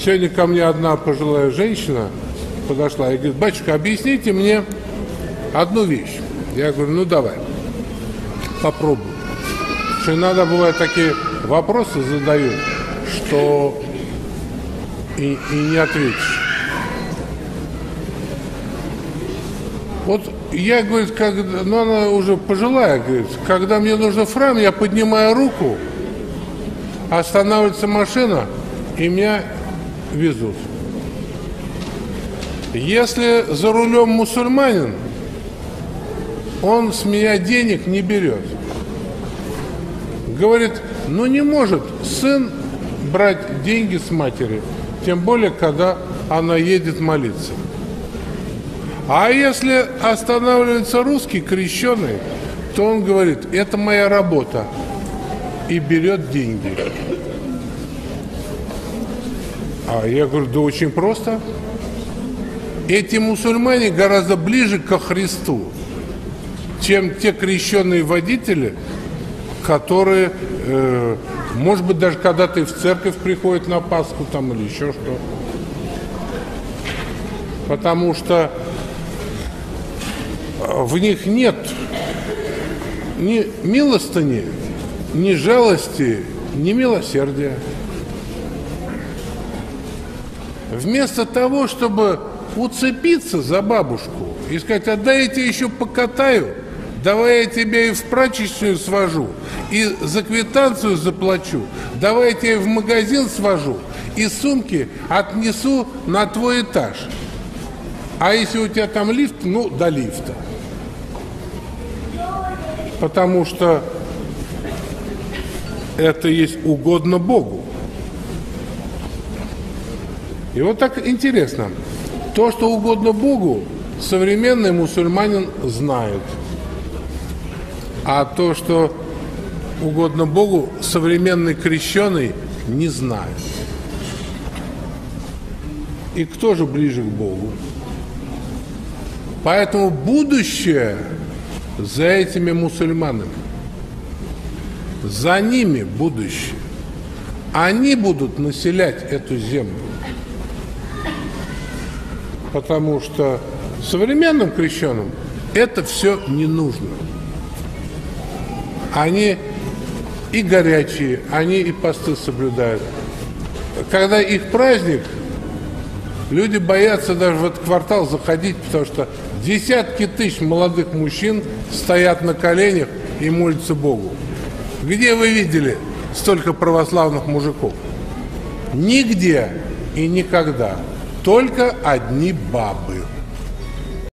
Сегодня ко мне одна пожилая женщина подошла и говорит: батюшка, объясните мне одну вещь. Я говорю: ну давай, попробуй. Что иногда бывают такие вопросы задают, что и не ответишь. Вот я, говорит, ну она уже пожилая, говорит, когда мне нужно в храм, я поднимаю руку, останавливается машина, и меня везут. Если за рулем мусульманин, он с меня денег не берет. Говорит, ну не может сын брать деньги с матери, тем более, когда она едет молиться. А если останавливается русский, крещеный, то он говорит, это моя работа, и берет деньги. А я говорю, да очень просто. Эти мусульмане гораздо ближе ко Христу, чем те крещенные водители, которые, может быть, даже когда-то и в церковь приходят на Пасху там или еще что. Потому что в них нет ни милостыни, ни жалости, ни милосердия. Вместо того, чтобы уцепиться за бабушку и сказать, отдай я тебе еще покатаю, давай я тебя и в прачечную свожу, и за квитанцию заплачу, давай я тебя в магазин свожу, и сумки отнесу на твой этаж. А если у тебя там лифт, ну, до лифта. Потому что это есть угодно Богу. И вот так интересно. То, что угодно Богу, современный мусульманин знает. А то, что угодно Богу, современный крещеный не знает. И кто же ближе к Богу? Поэтому будущее за этими мусульманами. За ними будущее. Они будут населять эту землю. Потому что современным крещеным это все не нужно. Они и горячие, они и посты соблюдают. Когда их праздник, люди боятся даже в этот квартал заходить, потому что десятки тысяч молодых мужчин стоят на коленях и молятся Богу. Где вы видели столько православных мужиков? Нигде и никогда. Только одни бабы.